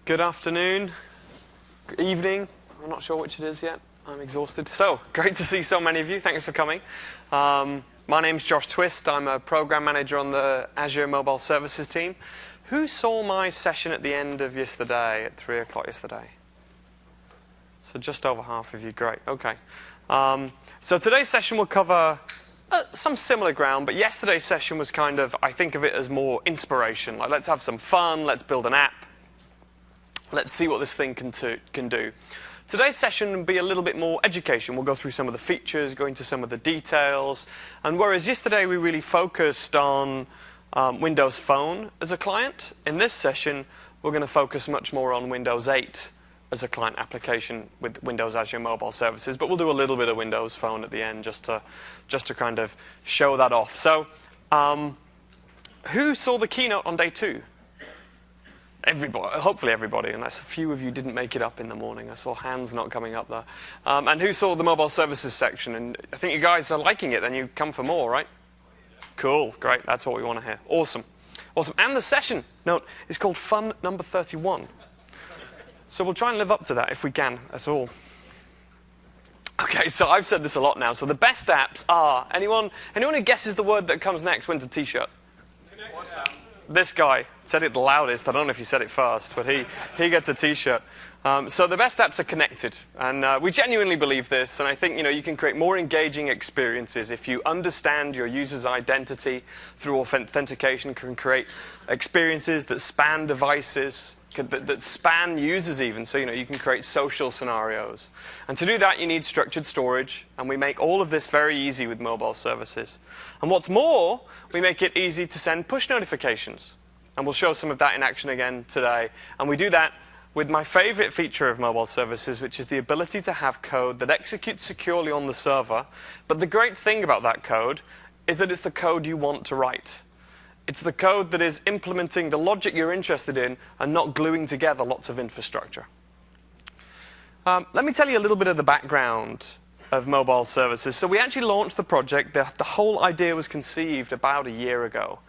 Good afternoon, good evening. I'm not sure which it is yet. I'm exhausted. So, great to see so many of you. Thanks for coming. My name's Josh Twist. I'm a program manager on the Azure Mobile Services team. Who saw my session at the end of yesterday, at 3 o'clock yesterday? So just over half of you. Great. Okay. So today's session will cover some similar ground, but yesterday's session was kind of, I think of it as more inspiration. Like, let's have some fun. Let's build an app. Let's see what this thing can do. Today's session will be a little bit more education. We'll go through some of the features, go into some of the details. And whereas yesterday we really focused on Windows Phone as a client, in this session we're going to focus much more on Windows 8 as a client application with Windows Azure Mobile Services. But we'll do a little bit of Windows Phone at the end just to kind of show that off. So who saw the keynote on day 2? Everybody, hopefully everybody, unless a few of you didn't make it up in the morning. I saw hands not coming up there. And who saw the mobile services section? And I think you guys are liking it, then you come for more, right? Cool, great, that's what we want to hear. Awesome. Awesome. And the session note is called Fun Number 31. So we'll try and live up to that if we can at all. Okay, so I've said this a lot now. So the best apps are, anyone who guesses the word that comes next wins a t-shirt. This guy said it the loudest. I don't know if he said it first, but he gets a t-shirt. So the best apps are connected. And we genuinely believe this. And I think you can create more engaging experiences if you understand your user's identity through authentication, can create experiences that span devices, that span users even. So you can create social scenarios. And to do that, you need structured storage. And we make all of this very easy with mobile services. And what's more, we make it easy to send push notifications. And we'll show some of that in action again today. And we do that with my favorite feature of mobile services, which is the ability to have code that executes securely on the server. But the great thing about that code is that it's the code you want to write. It's the code that is implementing the logic you're interested in and not gluing together lots of infrastructure. Let me tell you a little bit of the background of mobile services. So we actually launched the project. The whole idea was conceived about a year ago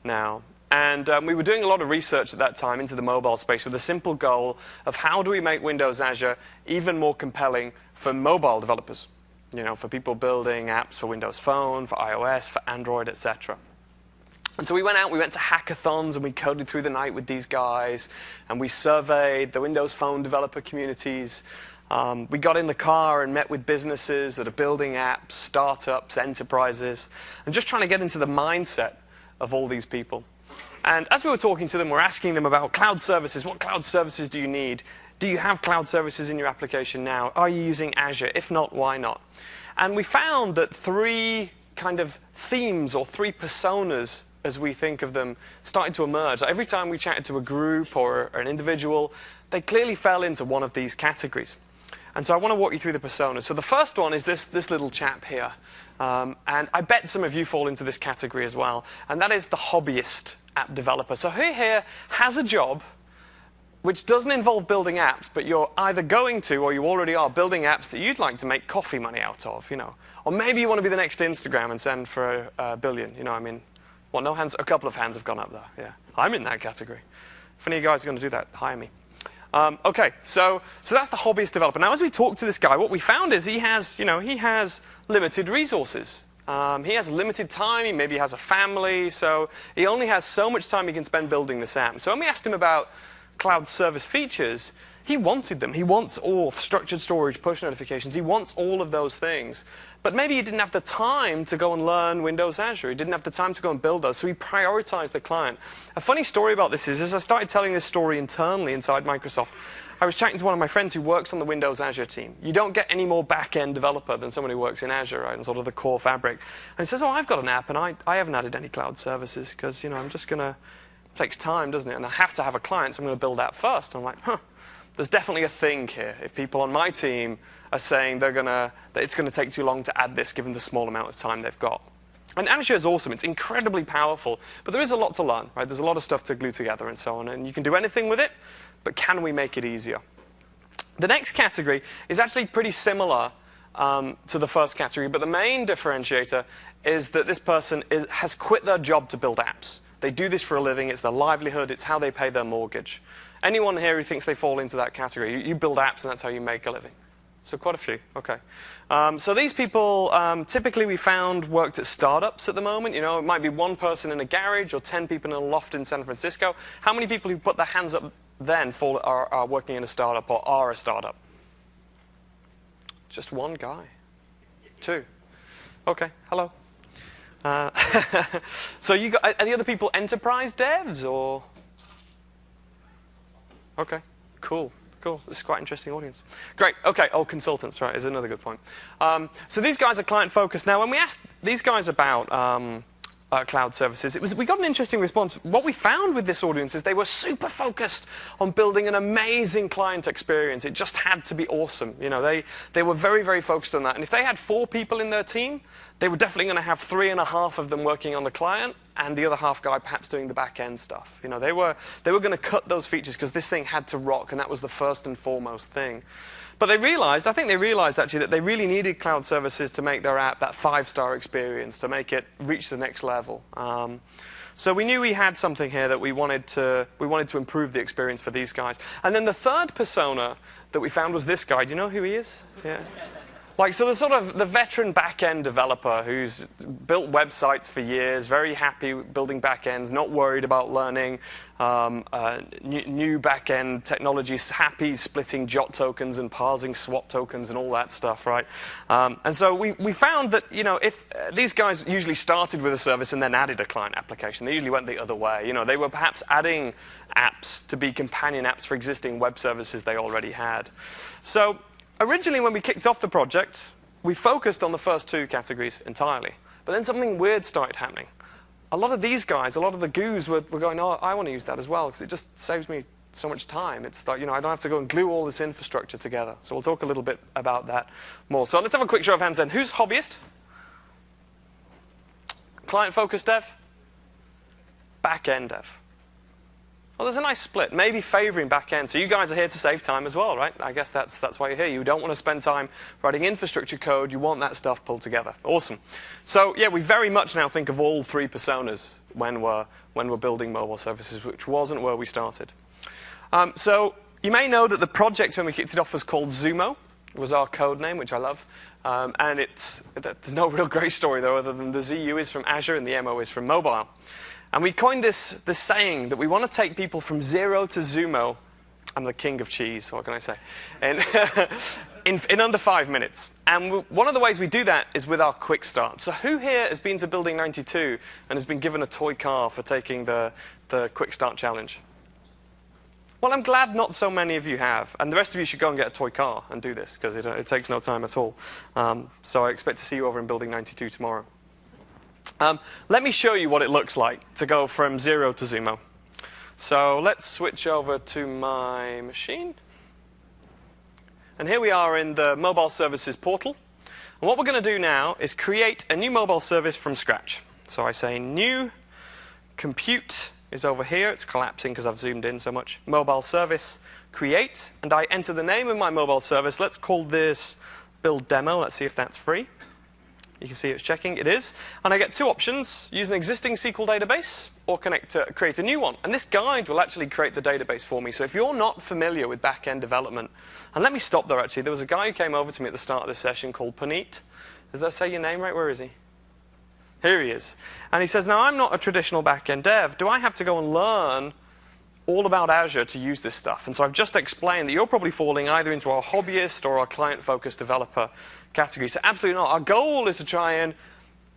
now. And we were doing a lot of research at that time into the mobile space with a simple goal of how do we make Windows Azure even more compelling for mobile developers, for people building apps for Windows Phone, for iOS, for Android, etc. And so we went to hackathons, and we coded through the night with these guys, and we surveyed the Windows Phone developer communities. We got in the car and met with businesses that are building apps, startups, enterprises, and just trying to get into the mindset of all these people. And as we were talking to them, we're asking them about cloud services. What cloud services do you need? Do you have cloud services in your application now? Are you using Azure? If not, why not? And we found that 3 kind of themes or 3 personas, as we think of them, started to emerge. Every time we chatted to a group or an individual, they clearly fell into one of these categories. And so I want to walk you through the personas. So the first one is this little chap here. And I bet some of you fall into this category as well. And that is the hobbyist app developer. So who here has a job which doesn't involve building apps, but you're either going to or you already are building apps that you'd like to make coffee money out of, Or maybe you want to be the next Instagram and send for a billion, Well, no hands, a couple of hands have gone up there, yeah. I'm in that category. If any of you guys are going to do that, hire me. Okay, so that's the hobbyist developer. Now, as we talk to this guy, what we found is he has limited resources. He has limited time. Maybe he has a family, so he only has so much time he can spend building this app. So when we asked him about cloud service features, he wanted them. He wants all structured storage, push notifications. He wants all of those things. But maybe he didn't have the time to go and learn Windows Azure. He didn't have the time to go and build those, so he prioritized the client. A funny story about this is, as I started telling this story internally inside Microsoft, I was chatting to one of my friends who works on the Windows Azure team. You don't get any more back-end developer than someone who works in Azure, right, and sort of the core fabric. And he says, I've got an app, and I haven't added any cloud services because, I'm just going to... It takes time, doesn't it? And I have to have a client, so I'm going to build that first. I'm like, there's definitely a thing here. If people on my team are saying that it's going to take too long to add this given the small amount of time they've got. And Azure is awesome. It's incredibly powerful. But there is a lot to learn, right? There's a lot of stuff to glue together and so on. And you can do anything with it, but can we make it easier? The next category is actually pretty similar to the first category. But the main differentiator is that this person has quit their job to build apps. They do this for a living. It's their livelihood. It's how they pay their mortgage. Anyone here who thinks they fall into that category? You build apps, and that's how you make a living. So quite a few. OK. So these people, typically we found, worked at startups at the moment. You know, it might be one person in a garage or 10 people in a loft in San Francisco. How many people who put their hands up then are working in a startup or are a startup? Just one guy. 2. OK. Hello. So you got, are the other people enterprise devs or? OK. Cool. Cool. This is quite an interesting audience. Great. OK. Oh, consultants, right, is another good point. So these guys are client-focused. Now, when we asked these guys about cloud services, we got an interesting response. What we found with this audience is they were super focused on building an amazing client experience. It just had to be awesome. You know, they were very, very focused on that. And if they had 4 people in their team, they were definitely going to have 3.5 of them working on the client, and the other half guy perhaps doing the back-end stuff. You know, they were going to cut those features because this thing had to rock, and that was the first and foremost thing. But they realized, I think they realized actually, that they really needed cloud services to make their app that 5-star experience, to make it reach the next level. So we knew we had something here that we wanted to improve the experience for these guys. And then the third persona that we found was this guy. Do you know who he is? Yeah. Like, so the sort of the veteran back-end developer who's built websites for years, very happy building back-ends, not worried about learning new back-end technologies, happy splitting JOT tokens and parsing swap tokens and all that stuff, right? And so we found that, you know, if these guys usually started with a service and then added a client application, they usually went the other way. You know, they were perhaps adding apps to be companion apps for existing web services they already had. So originally, when we kicked off the project, we focused on the first 2 categories entirely. But then something weird started happening. A lot of these guys, a lot of the goos were going, oh, I want to use that as well, because it just saves me so much time. It's like, you know, I don't have to go and glue all this infrastructure together. So we'll talk a little bit about that more. So let's have a quick show of hands then. Who's hobbyist? Client-focused dev? Back-end dev? Well, there's a nice split, maybe favoring back-end. So you guys are here to save time as well, right? I guess that's why you're here. You don't want to spend time writing infrastructure code. You want that stuff pulled together. Awesome. So yeah, we very much now think of all 3 personas when we're building mobile services, which wasn't where we started. So you may know that the project, when we kicked it off, was called Zumo. It was our code name, which I love. And there's no real great story, though, other than the ZU is from Azure and the MO is from mobile. And we coined this saying that we want to take people from 0 to Zumo. I'm the king of cheese, what can I say? In under 5 minutes. And one of the ways we do that is with our quick start. So who here has been to Building 92 and has been given a toy car for taking the quick start challenge? Well, I'm glad not so many of you have. And the rest of you should go and get a toy car and do this, because it takes no time at all. So I expect to see you over in Building 92 tomorrow. Let me show you what it looks like to go from 0 to Zumo. So let's switch over to my machine. And here we are in the mobile services portal. And what we're going to do now is create a new mobile service from scratch. So I say new, compute is over here. It's collapsing because I've zoomed in so much. Mobile service, create. And I enter the name of my mobile service. Let's call this build demo. Let's see if that's free. You can see it's checking. It is. And I get 2 options. Use an existing SQL database or create a new one. And this guide will actually create the database for me. So if you're not familiar with back-end development, and let me stop there, actually. There was a guy who came over to me at the start of this session called Puneet. Does that say your name right? Where is he? Here he is. And he says, now, I'm not a traditional back-end dev. Do I have to go and learn all about Azure to use this stuff? And so I've just explained that you're probably falling either into our hobbyist or our client-focused developer category. So absolutely not. Our goal is to try and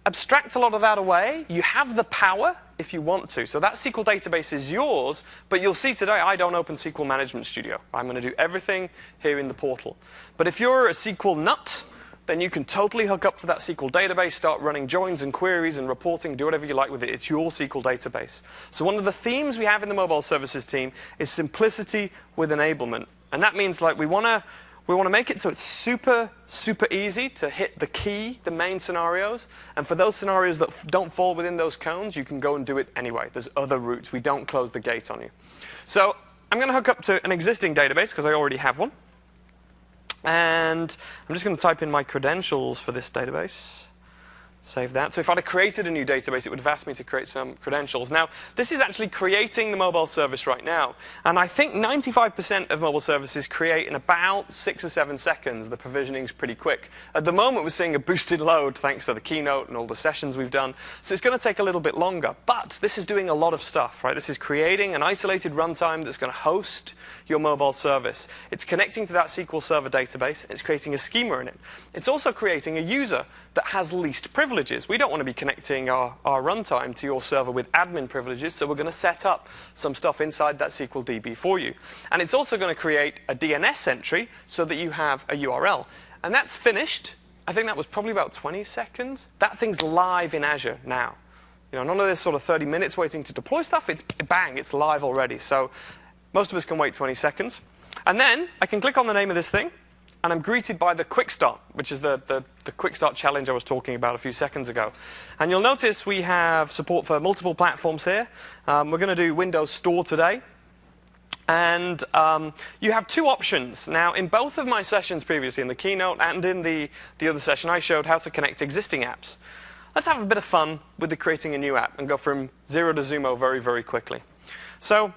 abstract a lot of that away. You have the power if you want to. So that SQL database is yours, but you'll see today I don't open SQL Management Studio. I'm going to do everything here in the portal. But if you're a SQL nut, then you can totally hook up to that SQL database, start running joins and queries and reporting, do whatever you like with it. It's your SQL database. So one of the themes we have in the mobile services team is simplicity with enablement. And that means like we want to make it so it's super, super easy to hit the main scenarios. And for those scenarios that don't fall within those cones, you can go and do it anyway. There's other routes. We don't close the gate on you. So I'm going to hook up to an existing database because I already have one. And I'm just going to type in my credentials for this database. Save that. So if I'd have created a new database, it would have asked me to create some credentials. Now, this is actually creating the mobile service right now. And I think 95% of mobile services create in about 6 or 7 seconds. The provisioning is pretty quick. At the moment, we're seeing a boosted load thanks to the keynote and all the sessions we've done. So it's going to take a little bit longer. But this is doing a lot of stuff, right? This is creating an isolated runtime that's going to host your mobile service. It's connecting to that SQL Server database. It's creating a schema in it. It's also creating a user that has least privileges. We don't want to be connecting our runtime to your server with admin privileges, so we're going to set up some stuff inside that SQL DB for you. And it's also going to create a DNS entry so that you have a URL. And that's finished. I think that was probably about 20 seconds. That thing's live in Azure now. You know, none of this sort of 30 minutes waiting to deploy stuff. It's bang, it's live already. So most of us can wait 20 seconds. And then I can click on the name of this thing, and I'm greeted by the Quick Start, which is the Quick Start challenge I was talking about a few seconds ago. And you'll notice we have support for multiple platforms here. We're going to do Windows Store today. And you have 2 options. Now, in both of my sessions previously, in the keynote and in the other session, I showed how to connect existing apps. Let's have a bit of fun with the creating a new app and go from 0 to Zumo very, very quickly. So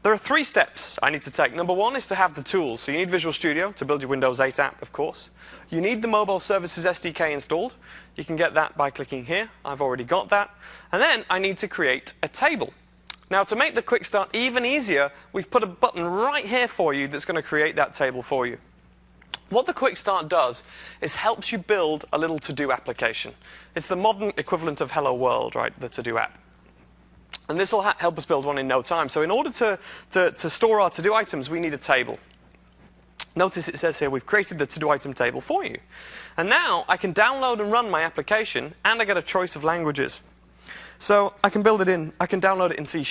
there are 3 steps I need to take. Number 1 is to have the tools. So you need Visual Studio to build your Windows 8 app, of course. You need the Mobile Services SDK installed. You can get that by clicking here. I've already got that. And then I need to create a table. Now, to make the Quick Start even easier, we've put a button right here for you that's going to create that table for you. What the Quick Start does is helps you build a little to-do application. It's the modern equivalent of Hello World, right, the to-do app. And this will help us build one in no time. So in order to store our to-do items, we need a table. Notice it says here we've created the to-do item table for you. And now I can download and run my application, and I get a choice of languages. So I can download it in C#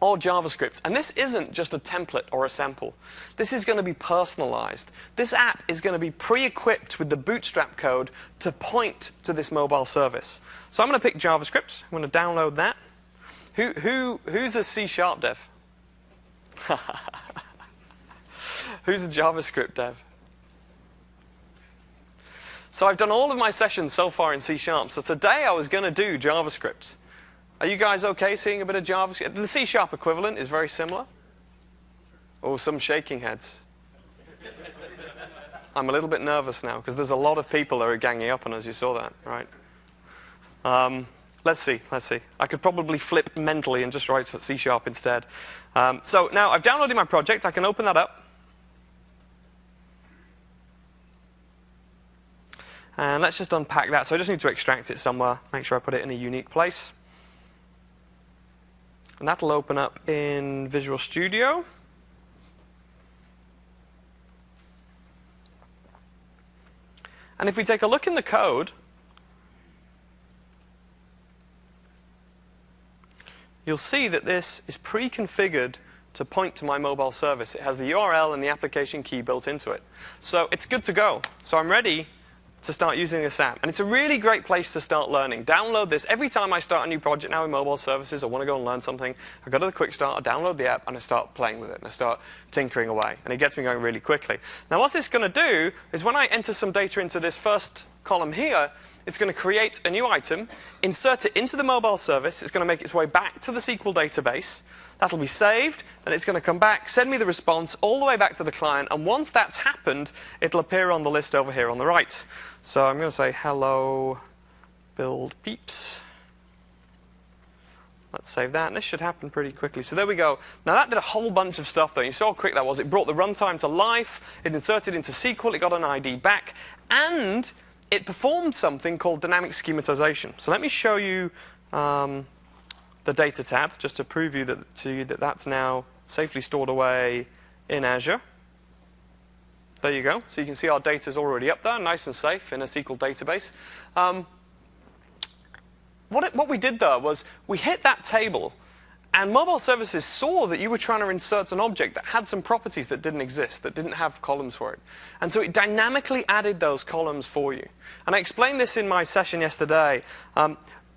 or JavaScript. And this isn't just a template or a sample. This is going to be personalized. This app is going to be pre-equipped with the bootstrap code to point to this mobile service. So I'm going to pick JavaScript. I'm going to download that. Who's a C# dev? Who's a JavaScript dev? So I've done all of my sessions so far in C#. So today I was going to do JavaScript. Are you guys okay seeing a bit of JavaScript? The C# equivalent is very similar. Oh, some shaking heads. I'm a little bit nervous now because there's a lot of people that are ganging up on us. You saw that, right? Let's see. I could probably flip mentally and just write C# instead. So now I've downloaded my project. I can open that up. And let's just unpack that. So I just need to extract it somewhere. Make sure I put it in a unique place. And that'll open up in Visual Studio. And if we take a look in the code, you'll see that this is pre-configured to point to my mobile service. It has the URL and the application key built into it. So it's good to go. So I'm ready to start using this app. And it's a really great place to start learning. Download this. Every time I start a new project now in mobile services, I want to go and learn something, I go to the Quick Start, I download the app, and I start playing with it, and I start tinkering away. And it gets me going really quickly. Now, what this is going to do is when I enter some data into this first column here, it's going to create a new item, insert it into the mobile service. It's going to make its way back to the SQL database. That'll be saved, and it's going to come back, send me the response all the way back to the client. And once that's happened, it'll appear on the list over here on the right. So I'm going to say, hello, build peeps. Let's save that, and this should happen pretty quickly. So there we go. Now that did a whole bunch of stuff, though. You saw how quick that was. It brought the runtime to life. It inserted into SQL. It got an ID back. And it performed something called dynamic schematization. So let me show you the data tab, just to prove to you that that's now safely stored away in Azure. There you go. So you can see our data is already up there, nice and safe in a SQL database. What we did there was we hit that table, and mobile services saw that you were trying to insert an object that had some properties that didn't exist, that didn't have columns for it. And so it dynamically added those columns for you. And I explained this in my session yesterday.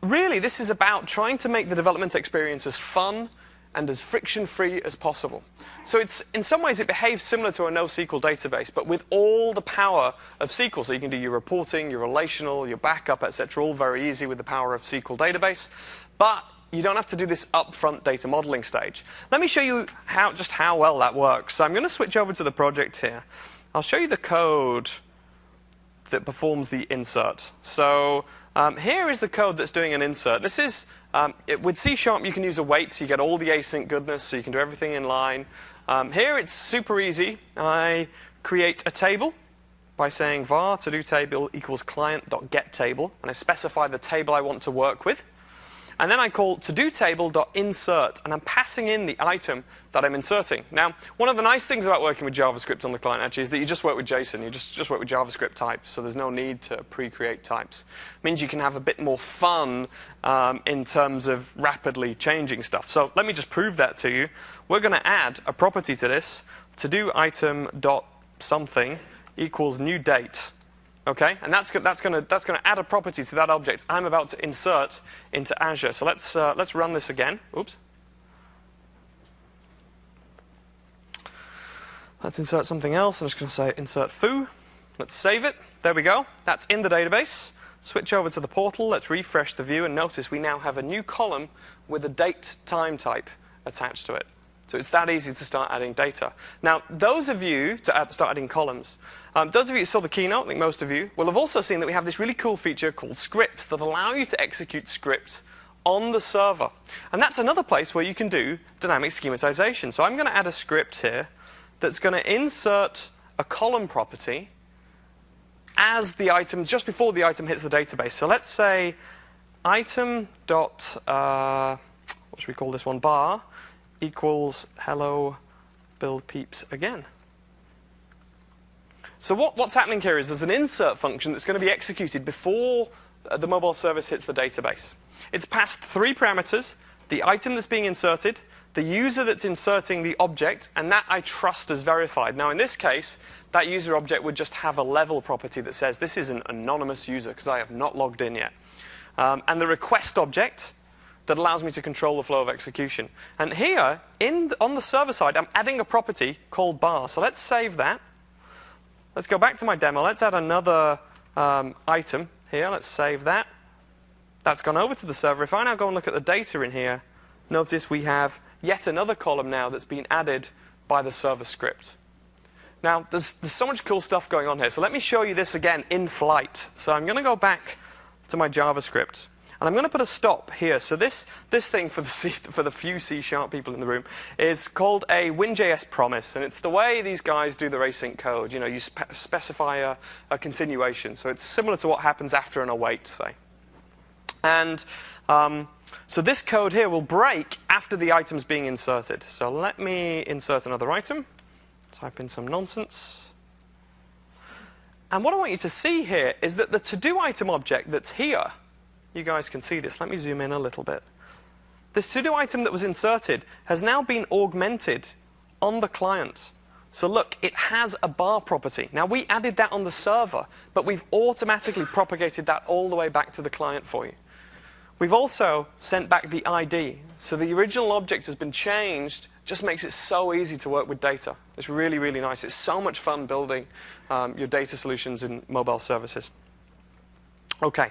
Really, this is about trying to make the development experience as fun and as friction-free as possible. So in some ways, it behaves similar to a NoSQL database, but with all the power of SQL. So you can do your reporting, your relational, your backup, etc., all very easy with the power of SQL database. But you don't have to do this upfront data modeling stage. Let me show you just how well that works. So I'm going to switch over to the project here. I'll show you the code that performs the insert. So here is the code that's doing an insert. This is, with C# you can use await, so you get all the async goodness, so you can do everything in line. Here it's super easy. I create a table by saying var to do table equals client.getTable, and I specify the table I want to work with. And then I call toDoTable.insert, and I'm passing in the item that I'm inserting. Now, one of the nice things about working with JavaScript on the client actually is that you just work with JSON. You just work with JavaScript types, so there's no need to pre-create types. It means you can have a bit more fun in terms of rapidly changing stuff. So let me just prove that to you. We're going to add a property to this. ToDoItem.something equals new date. Okay, and that's going to add a property to that object I'm about to insert into Azure. So let's run this again. Oops. Let's insert something else. I'm just going to say insert foo. Let's save it. There we go. That's in the database. Switch over to the portal. Let's refresh the view, and notice we now have a new column with a date time type attached to it. So it's that easy to start adding data. Now, those of you to start adding columns, those of you who saw the keynote, I think most of you, will have also seen that we have this really cool feature called scripts that allow you to execute scripts on the server. And that's another place where you can do dynamic schematization. So I'm going to add a script here that's going to insert a column property as the item, just before the item hits the database. So let's say item dot, what should we call this one, bar, equals hello build peeps again. So what's happening here is there's an insert function that's going to be executed before the mobile service hits the database. It's passed 3 parameters: the item that's being inserted, the user that's inserting the object, and that I trust as verified. Now in this case, that user object would just have a level property that says this is an anonymous user because I have not logged in yet. And the request object that allows me to control the flow of execution. And here, on the server side, I'm adding a property called bar. So let's save that. Let's go back to my demo. Let's add another item here. Let's save that. That's gone over to the server. If I now go and look at the data in here, notice we have yet another column now that's been added by the server script. Now, there's so much cool stuff going on here. So let me show you this again in flight. So I'm going to go back to my JavaScript. And I'm going to put a stop here. So this thing for the few C# people in the room is called a Win.js promise. And it's the way these guys do their async code. You know, you specify a continuation. So it's similar to what happens after an await, say. And so this code here will break after the item's being inserted. So let me insert another item. Type in some nonsense. And what I want you to see here is that the to-do item object that's here, you guys can see this. Let me zoom in a little bit. This to-do item that was inserted has now been augmented on the client. So look, it has a bar property. Now, we added that on the server, but we've automatically propagated that all the way back to the client for you. We've also sent back the ID. So the original object has been changed. Just makes it so easy to work with data. It's really, really nice. It's so much fun building your data solutions in mobile services. OK.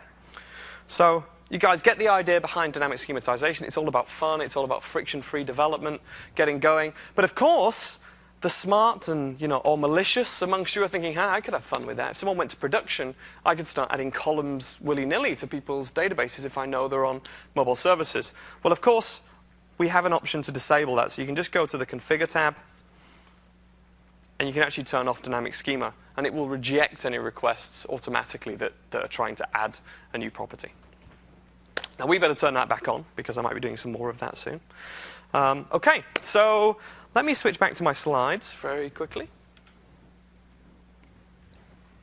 So you guys get the idea behind dynamic schematization. It's all about fun. It's all about friction-free development, getting going. But of course, the smart and or malicious amongst you are thinking, I could have fun with that. If someone went to production, I could start adding columns willy-nilly to people's databases if I know they're on mobile services. Well, of course, we have an option to disable that. So you can just go to the Configure tab, and you can actually turn off dynamic schema, and it will reject any requests automatically that are trying to add a new property. Now, we better turn that back on, because I might be doing some more of that soon. OK, so let me switch back to my slides very quickly.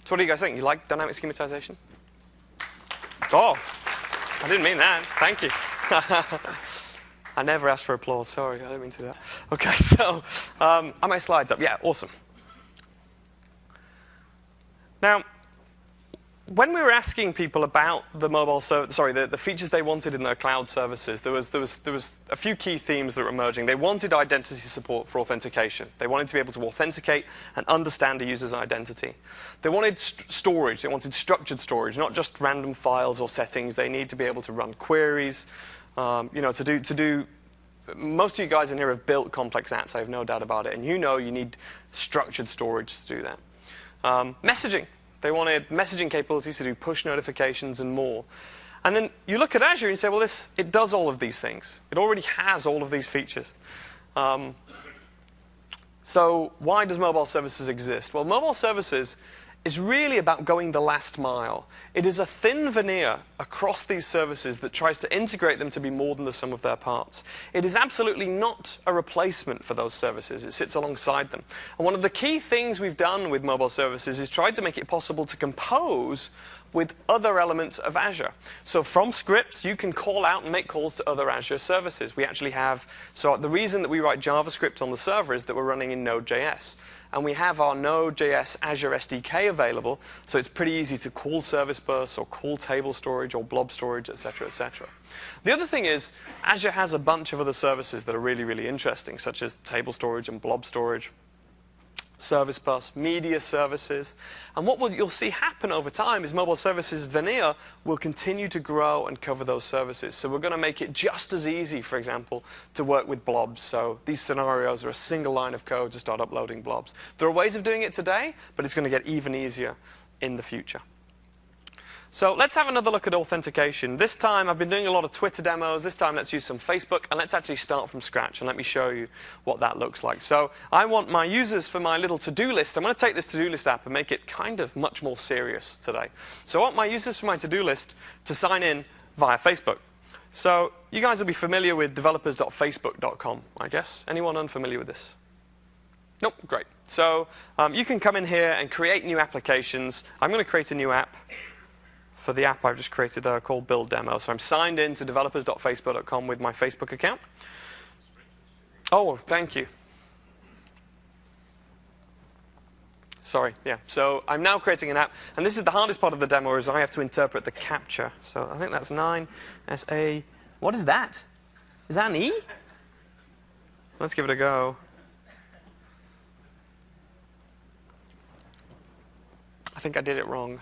So what do you guys think? You like dynamic schematization? Oh, I didn't mean that. Thank you. I never asked for applause. Sorry, I didn't mean to do that. OK, so are my slides up? Yeah, awesome. Now, when we were asking people about the the features they wanted in their cloud services, there was a few key themes that were emerging. They wanted identity support for authentication. They wanted to be able to authenticate and understand a user's identity. They wanted storage. They wanted structured storage, not just random files or settings. They need to be able to run queries. To do. Most of you guys in here have built complex apps. I have no doubt about it, and you need structured storage to do that. Messaging. They wanted messaging capabilities to do push notifications and more. And then you look at Azure and you say, well, it does all of these things. It already has all of these features. So why does mobile services exist? Well, mobile services is really about going the last mile. It is a thin veneer across these services that tries to integrate them to be more than the sum of their parts. It is absolutely not a replacement for those services. It sits alongside them. And one of the key things we've done with mobile services is tried to make it possible to compose with other elements of Azure. So from scripts, you can call out and make calls to other Azure services. We actually have, so the reason that we write JavaScript on the server is that we're running in Node.js. And we have our Node.js Azure SDK available, so it's pretty easy to call service bus or call table storage or blob storage, etc., etc. The other thing is, Azure has a bunch of other services that are really, really interesting, such as table storage and blob storage, service bus, media services. And what you'll see happen over time is mobile services veneer will continue to grow and cover those services. So we're going to make it just as easy, for example, to work with blobs. So these scenarios are a single line of code to start uploading blobs. There are ways of doing it today, but it's going to get even easier in the future. So let's have another look at authentication. This time, I've been doing a lot of Twitter demos. This time, let's use some Facebook. And let's actually start from scratch. And let me show you what that looks like. So I want my users for my little to-do list. I'm going to take this to-do list app and make it kind of much more serious today. So I want my users for my to-do list to sign in via Facebook. So you guys will be familiar with developers.facebook.com, I guess. Anyone unfamiliar with this? Nope, great. So you can come in here and create new applications. I'm going to create a new app for the app I've just created there called Build Demo. So I'm signed in to developers.facebook.com with my Facebook account. Oh, thank you. Sorry, yeah. So I'm now creating an app. And this is the hardest part of the demo is I have to interpret the captcha. So I think that's 9SA. What is that? Is that an E? Let's give it a go. I think I did it wrong.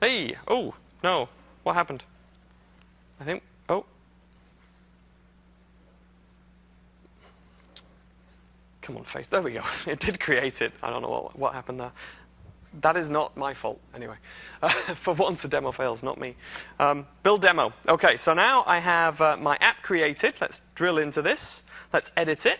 Hey, oh, no, what happened? I think, oh. Come on, face, there we go. It did create it. I don't know what happened there. That is not my fault, anyway. For once, a demo fails, not me. Build demo. OK, so now I have my app created. Let's drill into this. Let's edit it.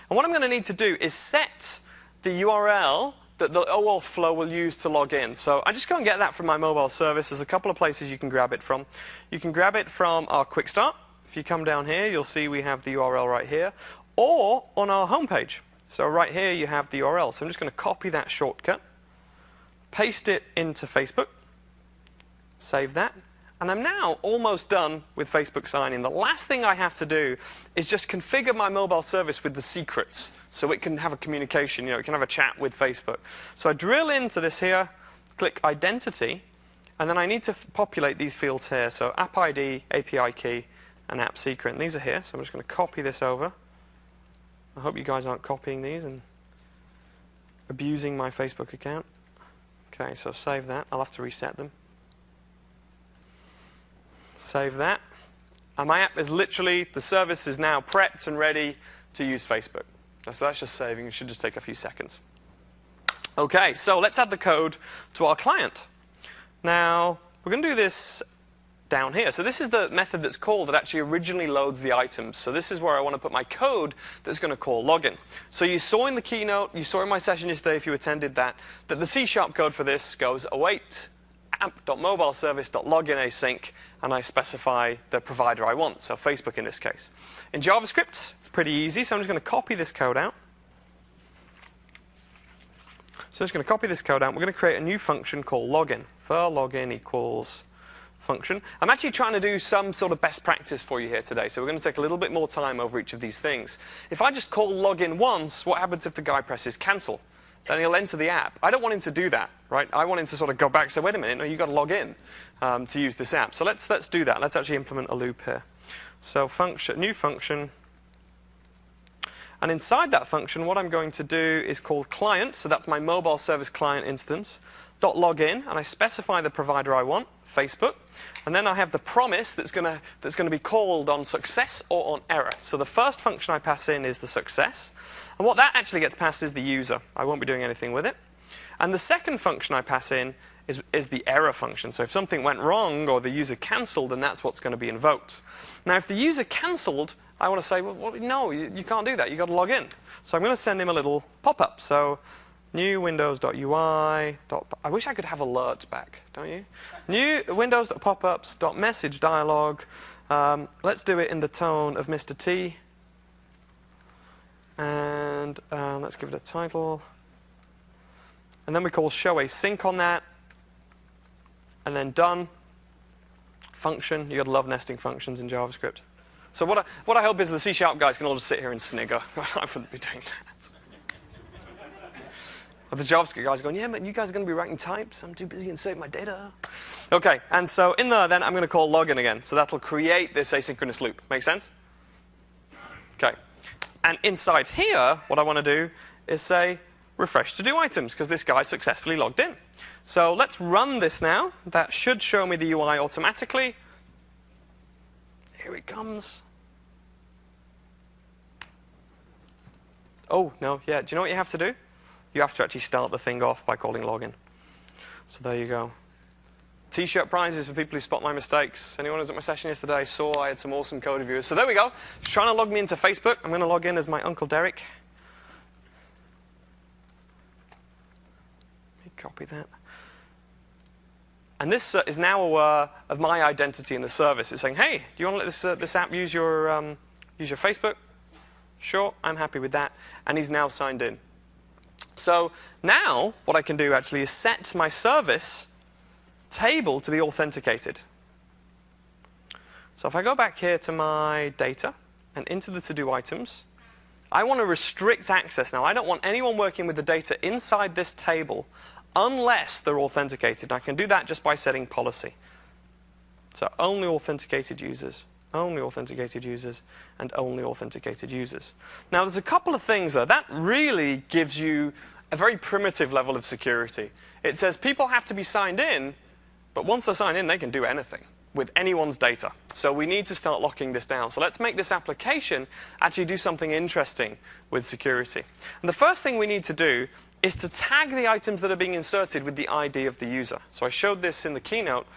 And what I'm going to need to do is set the URL that the OAuth flow will use to log in. So I just go and get that from my mobile service. There's a couple of places you can grab it from. You can grab it from our quick start. If you come down here, you'll see we have the URL right here. Or on our homepage. So right here, you have the URL. So I'm just going to copy that shortcut, paste it into Facebook, save that. And I'm now almost done with Facebook sign-in. The last thing I have to do is just configure my mobile service with the secrets so it can have a communication, it can have a chat with Facebook. So I drill into this here, click Identity, and then I need to populate these fields here. So App ID, API key, and App Secret. And these are here, so I'm just going to copy this over. I hope you guys aren't copying these and abusing my Facebook account. OK, so save that. I'll have to reset them. Save that. And my app is literally, the service is now prepped and ready to use Facebook. So that's just saving. It should just take a few seconds. OK, so let's add the code to our client. Now, we're going to do this down here. So this is the method that's called that actually originally loads the items. So this is where I want to put my code that's going to call login. So you saw in the keynote, you saw in my session yesterday if you attended that the C# code for this goes await app.mobileservice.login async, and I specify the provider I want, so Facebook in this case. In JavaScript, it's pretty easy, so I'm just going to copy this code out. So I'm just going to copy this code out. We're going to create a new function called login. For login equals function. I'm actually trying to do some sort of best practice for you here today, so we're going to take a little bit more time over each of these things. If I just call login once, what happens if the guy presses cancel? then he'll enter the app. I don't want him to do that, right? I want him to sort of go back and say, wait a minute, no, you've got to log in to use this app. So let's do that. Let's actually implement a loop here. So function, new function. And inside that function, what I'm going to do is call client. So that's my mobile service client instance. .login, and I specify the provider I want, Facebook. And then I have the promise that's going to be called on success or on error. So the first function I pass in is the success. And what that actually gets passed is the user. I won't be doing anything with it. And the second function I pass in is the error function. So if something went wrong or the user cancelled, then that's what's going to be invoked. Now, if the user cancelled, I want to say, well, no, you can't do that. You've got to log in. So I'm going to send him a little pop-up. So new windows.ui. I wish I could have alerts back, don't you? New windows.popups.message dialog. Let's do it in the tone of Mr. T. And let's give it a title. And then we call show async on that. And then done. Function. You've got to love nesting functions in JavaScript. So what I hope is the C# guys can all just sit here and snigger. I wouldn't be doing that. But the JavaScript guys are going, yeah, but you guys are going to be writing types. I'm too busy and save my data. OK, and so in there, then I'm going to call login again. So that'll create this asynchronous loop. Make sense? OK. And inside here, what I want to do is say refresh to do items, because this guy successfully logged in. So let's run this now. That should show me the UI automatically. Here it comes. Oh, no, yeah. Do you know what you have to do? You have to actually start the thing off by calling login. So there you go. T-shirt prizes for people who spot my mistakes. Anyone who was at my session yesterday saw I had some awesome code reviewers. So there we go. She's trying to log me into Facebook. I'm going to log in as my Uncle Derek. Let me copy that. And this is now aware of my identity in the service. It's saying, hey, do you want to let this app use your Facebook? Sure, I'm happy with that. And he's now signed in. So now what I can do actually is set my service table to be authenticated. So if I go back here to my data and into the to-do items, I want to restrict access now. I don't want anyone working with the data inside this table unless they're authenticated. I can do that just by setting policy. So only authenticated users, only authenticated users, and only authenticated users. Now there's a couple of things there. That really gives you a very primitive level of security. It says people have to be signed in, but once they're signed in, they can do anything with anyone's data. So we need to start locking this down. So let's make this application actually do something interesting with security. And the first thing we need to do is to tag the items that are being inserted with the ID of the user. So I showed this in the keynote.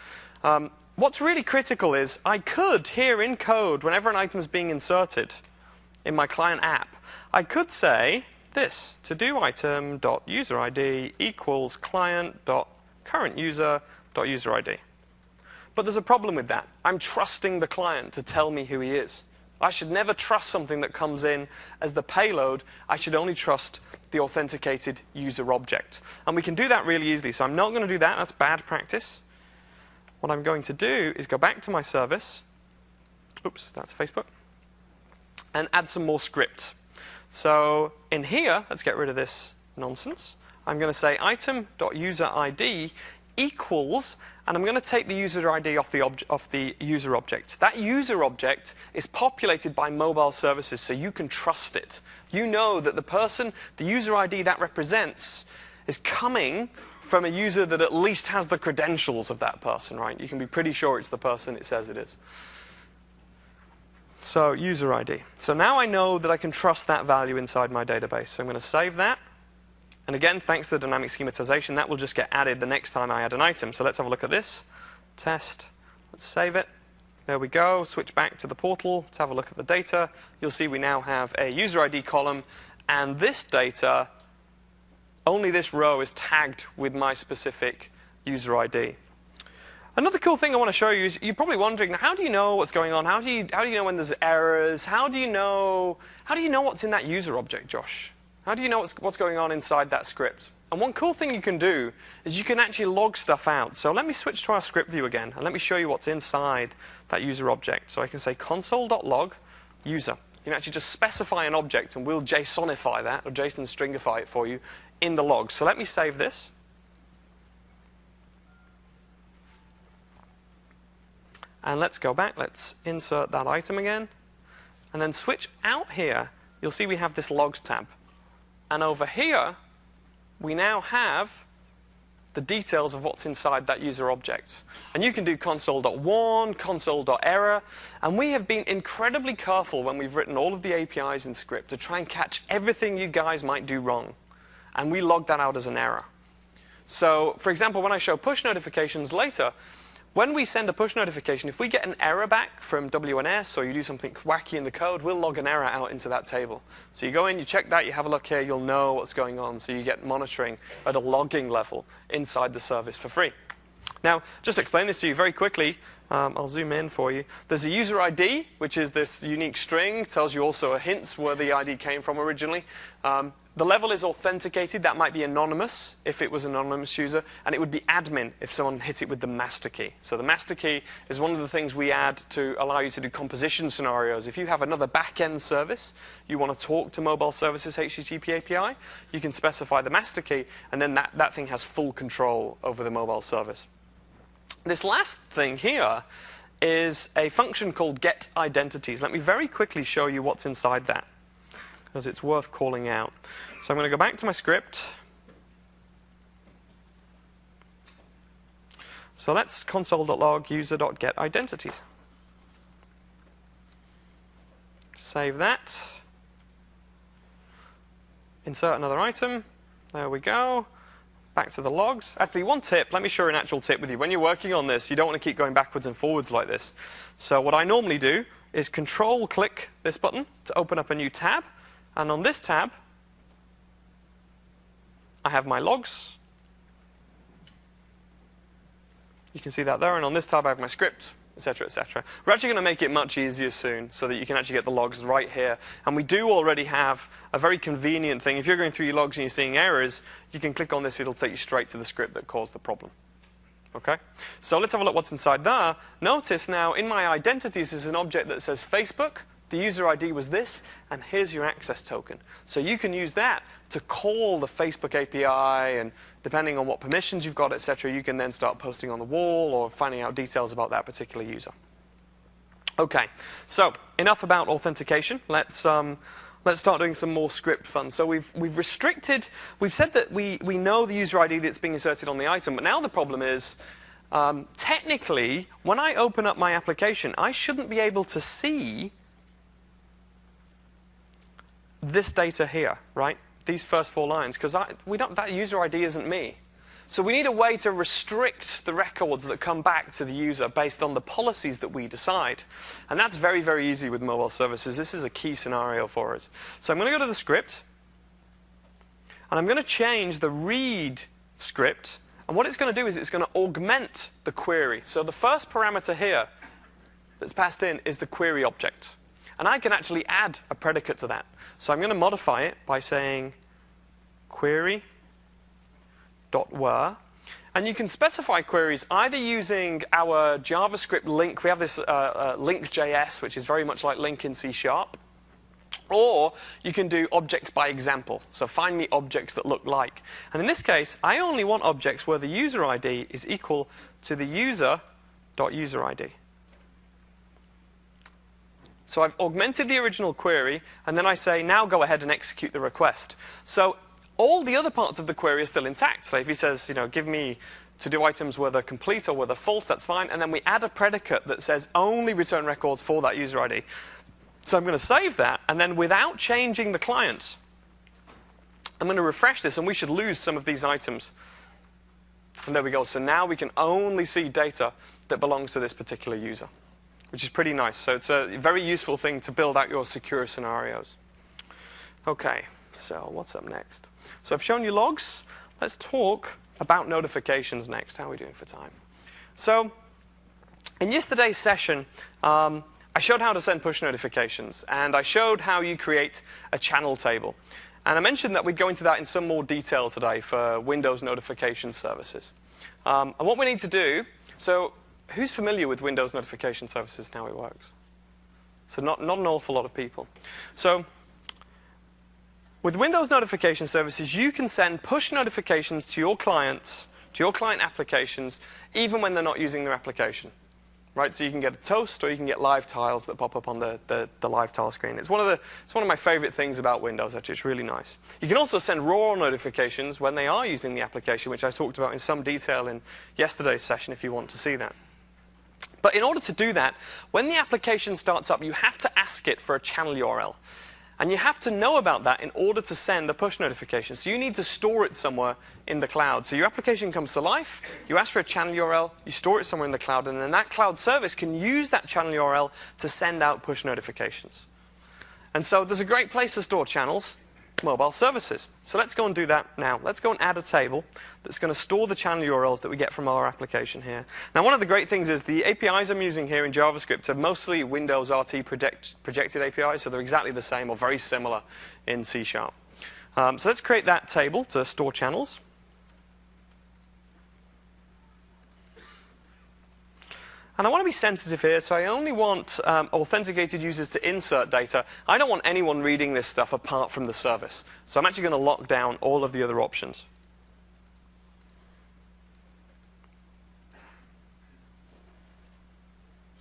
What's really critical is I could, here in code, whenever an item is being inserted in my client app, I could say this, to-do item.userid equals client.currentuser.userid. But there's a problem with that. I'm trusting the client to tell me who he is. I should never trust something that comes in as the payload. I should only trust the authenticated user object. And we can do that really easily. So I'm not going to do that. That's bad practice. What I'm going to do is go back to my service. Oops, that's Facebook. And add some more script. So in here, let's get rid of this nonsense. I'm going to say item.userid equals, and I'm going to take the user ID off the user object. That user object is populated by mobile services, so you can trust it. You know that the user ID that represents is coming from a user that at least has the credentials of that person, right? You can be pretty sure it's the person it says it is. So user ID. So now I know that I can trust that value inside my database. So I'm going to save that. And again, thanks to the dynamic schematization, that will just get added the next time I add an item. So let's have a look at this. Test. Let's save it. There we go. Switch back to the portal. Let's have a look at the data. You'll see we now have a user ID column. And this data, only this row is tagged with my specific user ID. Another cool thing I want to show you is you're probably wondering, how do you know what's going on? How do you know when there's errors? How do you know what's in that user object, Josh? How do you know what's going on inside that script? And one cool thing you can do is you can actually log stuff out. So let me switch to our script view again, and let me show you what's inside that user object. So I can say console.log user. You can actually just specify an object, and we'll JSONify that, or JSON stringify it for you in the logs. So let me save this. And let's go back. Let's insert that item again. And then switch out here. You'll see we have this logs tab. And over here, we now have the details of what's inside that user object. And you can do console.warn, console.error. And we have been incredibly careful when we've written all of the APIs in script to try and catch everything you guys might do wrong. And we log that out as an error. So, for example, when I show push notifications later, when we send a push notification, if we get an error back from WNS or you do something wacky in the code, we'll log an error out into that table. So you go in, you check that, you have a look here, you'll know what's going on. So you get monitoring at a logging level inside the service for free. Now, just to explain this to you very quickly, I'll zoom in for you. There's a user ID, which is this unique string, tells you also a hint where the ID came from originally. The level is authenticated. That might be anonymous if it was an anonymous user, and it would be admin if someone hit it with the master key. So the master key is one of the things we add to allow you to do composition scenarios. If you have another back-end service, you want to talk to mobile services HTTP API, you can specify the master key, and then that thing has full control over the mobile service. This last thing here is a function called getIdentities. Let me very quickly show you what's inside that, because it's worth calling out. So I'm going to go back to my script. So let's console.log user.getIdentities. Save that. Insert another item. There we go. Back to the logs. Actually, one tip. Let me share an actual tip with you. When you're working on this, you don't want to keep going backwards and forwards like this. So what I normally do is Control-click this button to open up a new tab. And on this tab, I have my logs. You can see that there. And on this tab, I have my script, etc., etc. We're actually going to make it much easier soon so that you can actually get the logs right here. And we do already have a very convenient thing. If you're going through your logs and you're seeing errors, you can click on this. It'll take you straight to the script that caused the problem. Okay? So let's have a look what's inside there. Notice now, in my identities is an object that says Facebook. The user ID was this, and here's your access token. So you can use that to call the Facebook API, and depending on what permissions you've got, etc., you can then start posting on the wall or finding out details about that particular user. Okay, so enough about authentication. Let's start doing some more script fun. So we've said that we know the user ID that's being inserted on the item, but now the problem is, technically, when I open up my application, I shouldn't be able to see this data here, right? These first 4 lines, because that user ID isn't me. So we need a way to restrict the records that come back to the user based on the policies that we decide. And that's very, very easy with mobile services. This is a key scenario for us. So I'm going to go to the script, and I'm going to change the read script. And what it's going to do is it's going to augment the query. So the first parameter here that's passed in is the query object. And I can actually add a predicate to that. So I'm going to modify it by saying query.where. And you can specify queries either using our JavaScript link. We have this link.js, which is very much like link in C#. Or you can do objects by example. So find me objects that look like. And in this case, I only want objects where the user ID is equal to the user.userid. So I've augmented the original query, and then I say, now go ahead and execute the request. So all the other parts of the query are still intact. So if he says, give me to-do items whether complete or whether false, that's fine. And then we add a predicate that says only return records for that user ID. So I'm going to save that, and then without changing the client, I'm going to refresh this, and we should lose some of these items. And there we go. So now we can only see data that belongs to this particular user, which is pretty nice. So it's a very useful thing to build out your secure scenarios. Okay, so what's up next? So I've shown you logs. Let's talk about notifications next. How are we doing for time? So in yesterday's session, I showed how to send push notifications, and I showed how you create a channel table. And I mentioned that we'd go into that in some more detail today for Windows notification services. And what we need to do, so who's familiar with Windows notification services and how it works? So not an awful lot of people. So with Windows notification services, you can send push notifications to your clients, to your client applications, even when they're not using their application. Right? So you can get a toast, or you can get live tiles that pop up on the live tile screen. It's one of my favorite things about Windows, actually. It's really nice. You can also send raw notifications when they are using the application, which I talked about in some detail in yesterday's session if you want to see that. But in order to do that, when the application starts up, you have to ask it for a channel URL. And you have to know about that in order to send a push notification. So you need to store it somewhere in the cloud. So your application comes to life, you ask for a channel URL, you store it somewhere in the cloud, and then that cloud service can use that channel URL to send out push notifications. And so there's a great place to store channels, mobile services. So let's go and do that now. Let's go and add a table that's going to store the channel URLs that we get from our application here. Now, one of the great things is the APIs I'm using here in JavaScript are mostly Windows RT projected APIs, so they're exactly the same or very similar in C#. So let's create that table to store channels. And I want to be sensitive here, so I only want authenticated users to insert data. I don't want anyone reading this stuff apart from the service. So I'm actually going to lock down all of the other options.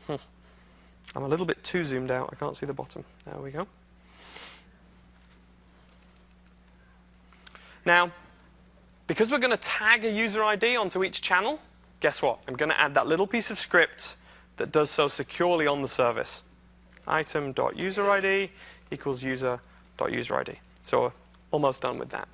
I'm a little bit too zoomed out. I can't see the bottom. There we go. Now, because we're going to tag a user ID onto each channel, guess what? I'm going to add that little piece of script that does so securely on the service. Item.userid equals user.userid. So we're almost done with that.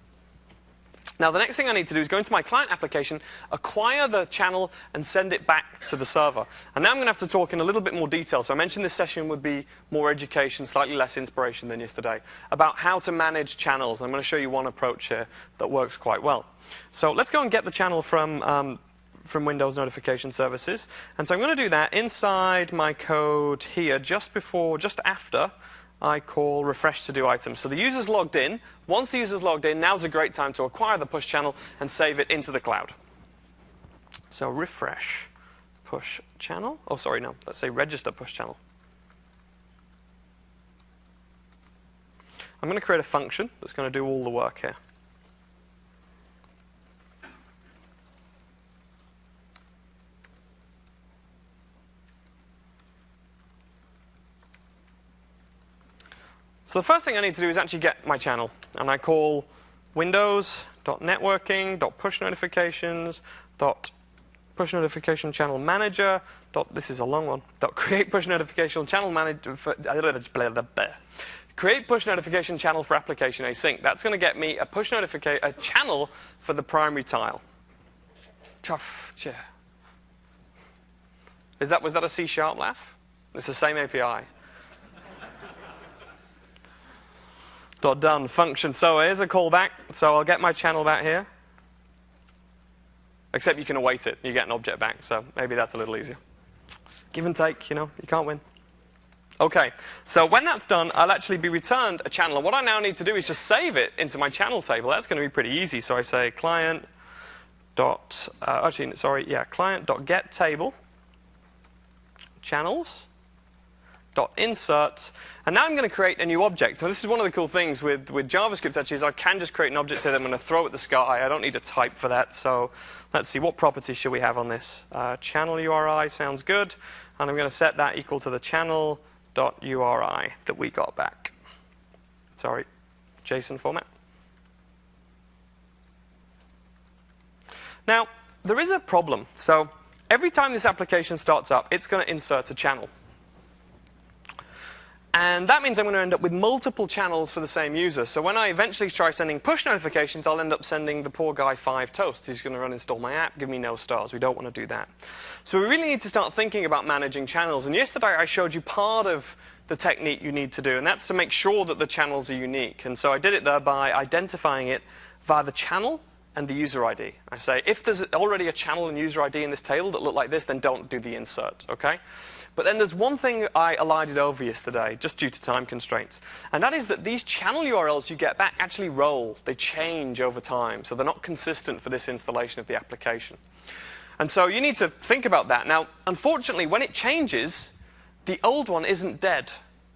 Now, the next thing I need to do is go into my client application, acquire the channel, and send it back to the server. And now I'm going to have to talk in a little bit more detail. So I mentioned this session would be more education, slightly less inspiration than yesterday, about how to manage channels. I'm going to show you one approach here that works quite well. So let's go and get the channel from Windows notification services. And so I'm going to do that inside my code here just after I call refresh to do items. So the user's logged in. Once the user's logged in, now's a great time to acquire the push channel and save it into the cloud. So refresh push channel. Oh, sorry, no. Let's say register push channel. I'm going to create a function that's going to do all the work here. So the first thing I need to do is actually get my channel. And I call windows.networking.pushNotifications, .pushNotification channel manager, this is a long one, .create push notification channel manager, create push notification channel for application async. That's going to get me a push notification, a channel for the primary tile. Was that a C# laugh? It's the same API. .done function. So here's a callback. So I'll get my channel back here. Except you can await it. You get an object back. So maybe that's a little easier. Give and take, you can't win. OK, so when that's done, I'll actually be returned a channel. And what I now need to do is just save it into my channel table. That's going to be pretty easy. So I say client.get table channels. .insert, and now I'm going to create a new object. So this is one of the cool things with JavaScript actually is I can just create an object here that I'm going to throw at the sky. I don't need a type for that. So let's see, what property should we have on this? Channel URI sounds good, and I'm going to set that equal to the channel.uri that we got back. Sorry, JSON format. Now, there is a problem. So every time this application starts up, it's going to insert a channel. And that means I'm going to end up with multiple channels for the same user. So when I eventually try sending push notifications, I'll end up sending the poor guy 5 toasts. He's going to uninstall my app, give me no stars. We don't want to do that. So we really need to start thinking about managing channels. And yesterday I showed you part of the technique you need to do, and that's to make sure that the channels are unique. And so I did it there by identifying it via the channel and the user ID. I say, if there's already a channel and user ID in this table that look like this, then don't do the insert, okay? But then there's one thing I elided over yesterday, just due to time constraints, and that is that these channel URLs you get back actually roll. They change over time, so they're not consistent for this installation of the application. And so you need to think about that. Now, unfortunately, when it changes, the old one isn't dead.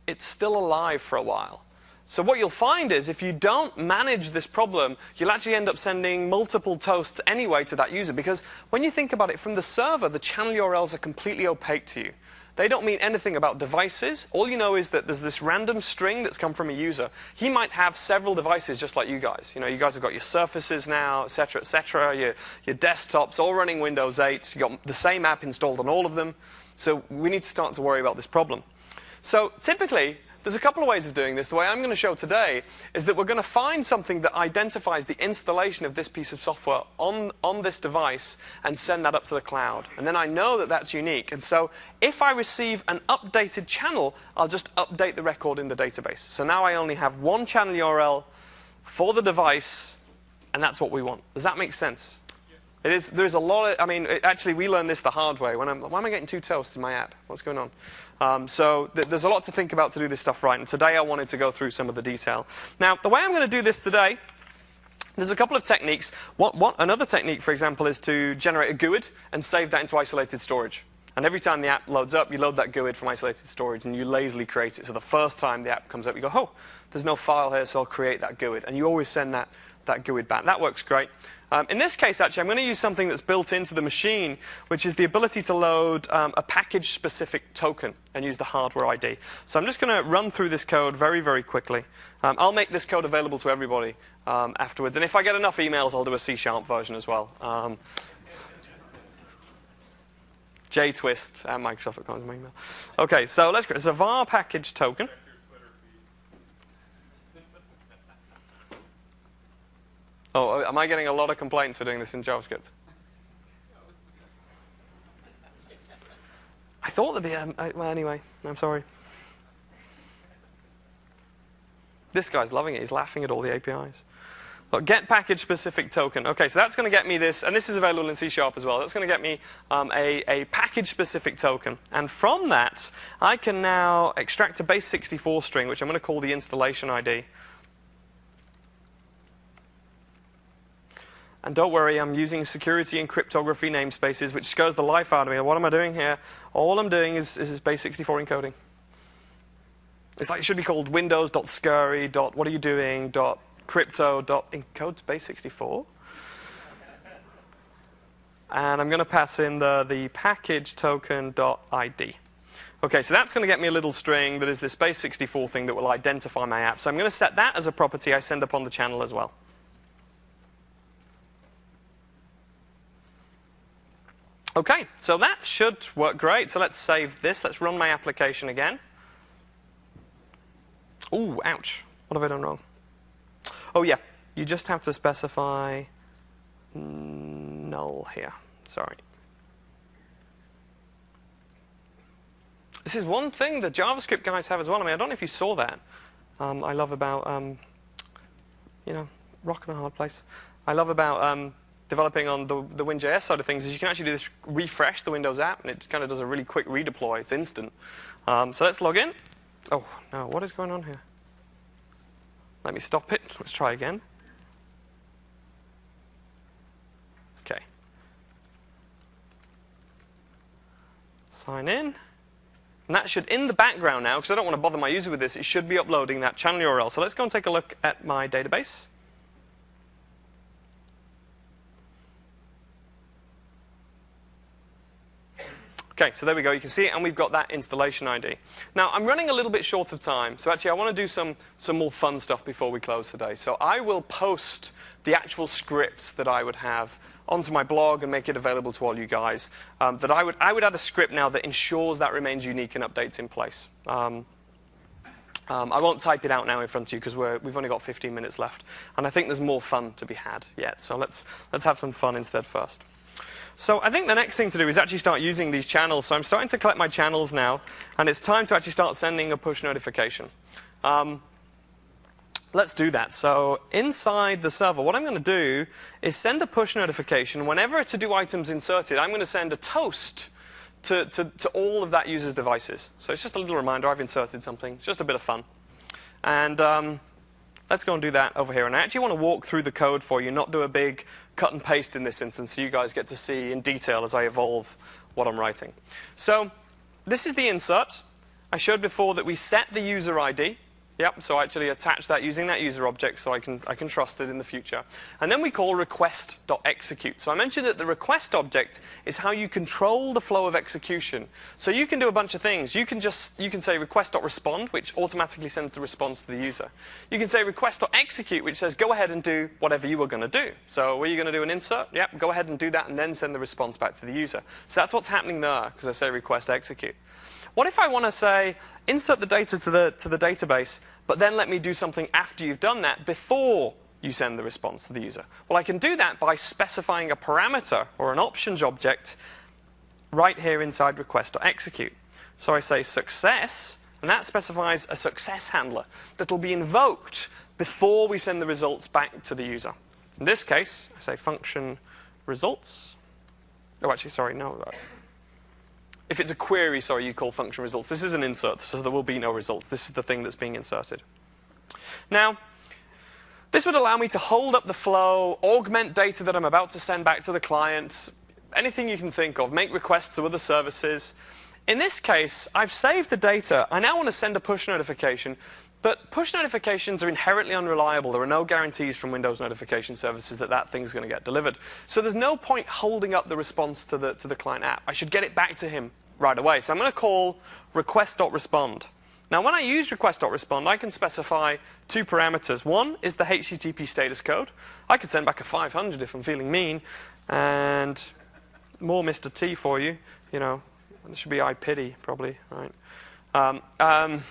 it's still alive for a while. So what you'll find is if you don't manage this problem, you'll actually end up sending multiple toasts anyway to that user, because when you think about it from the server, the channel URLs are completely opaque to you. They don't mean anything about devices. All you know is that there's this random string that's come from a user. He might have several devices just like you guys. You know, you guys have got your Surfaces now, et cetera, your desktops, all running Windows 8. You've got the same app installed on all of them. So we need to start to worry about this problem. So typically, there's a couple of ways of doing this. The way I'm going to show today is that we're going to find something that identifies the installation of this piece of software on this device and send that up to the cloud. And then I know that that's unique. And so if I receive an updated channel, I'll just update the record in the database. So now I only have one channel URL for the device, and that's what we want. Does that make sense? It is. There's a lot of, I mean, actually, we learned this the hard way. Why am I getting 2 toasts in my app? What's going on? So there's a lot to think about to do this stuff right. And today I wanted to go through some of the detail. Now, the way I'm going to do this today, there's a couple of techniques. Another technique, for example, is to generate a GUID and save that into isolated storage. And every time the app loads up, you load that GUID from isolated storage, and you lazily create it. So the first time the app comes up, you go, oh, there's no file here, so I'll create that GUID. And you always send that GUID back. That works great. In this case, actually, I'm going to use something that's built into the machine, which is the ability to load a package-specific token and use the hardware ID. So I'm just going to run through this code very, very quickly. I'll make this code available to everybody afterwards. And if I get enough emails, I'll do a C# version as well. JTwist at Microsoft.com is my email. OK, so let's create a var package token. Oh, am I getting a lot of complaints for doing this in JavaScript? I thought there'd be well, anyway, I'm sorry. This guy's loving it. He's laughing at all the APIs. Look, get package specific token. OK, so that's going to get me this, and this is available in C# as well. That's going to get me a package specific token. And from that, I can now extract a base64 string, which I'm going to call the installation ID. And don't worry, I'm using security and cryptography namespaces, which scares the life out of me. What am I doing here? All I'm doing is this base64 encoding. It's like it should be called windows.scurry. What are you doing? .crypto. Encodes base64. And I'm going to pass in the package token.id. OK, so that's going to get me a little string that is this base64 thing that will identify my app. So I'm going to set that as a property I send up on the channel as well. OK, so that should work great. So let's save this. Let's run my application again. Ooh, ouch. What have I done wrong? Oh, yeah. You just have to specify null here. Sorry. This is one thing the JavaScript guys have as well. I mean, I don't know if you saw that. I love about, you know, rock and a hard place. I love about developing on the Win.js side of things is you can actually do this, refresh the Windows app, and it kind of does a really quick redeploy. It's instant. So let's log in. Oh, no, what is going on here? Let me stop it. Let's try again. OK. Sign in. And that should, in the background now, because I don't want to bother my user with this, it should be uploading that channel URL. So let's go and take a look at my database. OK, so there we go. You can see it, and we've got that installation ID. Now, I'm running a little bit short of time, so actually I want to do some more fun stuff before we close today. So I will post the actual scripts that I would have onto my blog and make it available to all you guys. That I would add a script now that ensures that remains unique and updates in place. I won't type it out now in front of you because we've only got 15 minutes left, and I think there's more fun to be had yet. So let's have some fun instead first. So I think the next thing to do is actually start using these channels. So I'm starting to collect my channels now, and it's time to actually start sending a push notification. Let's do that. So inside the server, what I'm going to do is send a push notification. Whenever a to-do item's inserted, I'm going to send a toast to all of that user's devices. So it's just a little reminder I've inserted something. It's just a bit of fun. And let's go and do that over here. And I actually want to walk through the code for you, not do a big cut and paste in this instance, so you guys get to see in detail as I evolve what I'm writing. So this is the insert. I showed before that we set the user ID. Yep, so I actually attach that using that user object so I can trust it in the future. And then we call request.execute. So I mentioned that the request object is how you control the flow of execution. So you can do a bunch of things. You can say request.respond, which automatically sends the response to the user. You can say request.execute, which says go ahead and do whatever you were going to do. So were you going to do an insert? Yep, go ahead and do that and then send the response back to the user. So that's what's happening there because I say request.execute. What if I want to say, insert the data to the database, but then let me do something after you've done that before you send the response to the user? Well, I can do that by specifying a parameter or an options object right here inside request.execute. So I say success, and that specifies a success handler that will be invoked before we send the results back to the user. In this case, I say function results. Oh, actually, sorry, no. If it's a query, sorry, you call function results. This is an insert, so there will be no results. This is the thing that's being inserted. Now, this would allow me to hold up the flow, augment data that I'm about to send back to the client, anything you can think of, make requests to other services. In this case, I've saved the data. I now want to send a push notification, but push notifications are inherently unreliable. There are no guarantees from Windows notification services that that thing's going to get delivered. So there's no point holding up the response to the client app. I should get it back to him right away. So I'm going to call request.respond. Now, when I use request.respond, I can specify two parameters. One is the HTTP status code. I could send back a 500 if I'm feeling mean, and more Mr. T for you. You know, this should be iPity probably, right? I'm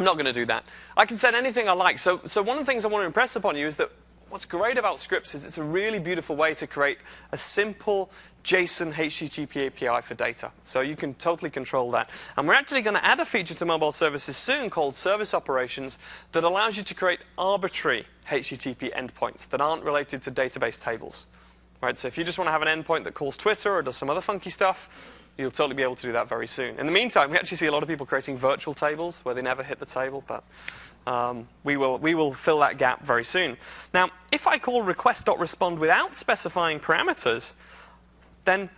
not going to do that. I can send anything I like. So one of the things I want to impress upon you is that what's great about scripts is it's a really beautiful way to create a simple JSON HTTP API for data. So you can totally control that. And we're actually going to add a feature to mobile services soon called service operations that allows you to create arbitrary HTTP endpoints that aren't related to database tables. Right? So if you just want to have an endpoint that calls Twitter or does some other funky stuff, you'll totally be able to do that very soon. In the meantime, we actually see a lot of people creating virtual tables where they never hit the table, but we will fill that gap very soon. Now, if I call request.respond without specifying parameters, then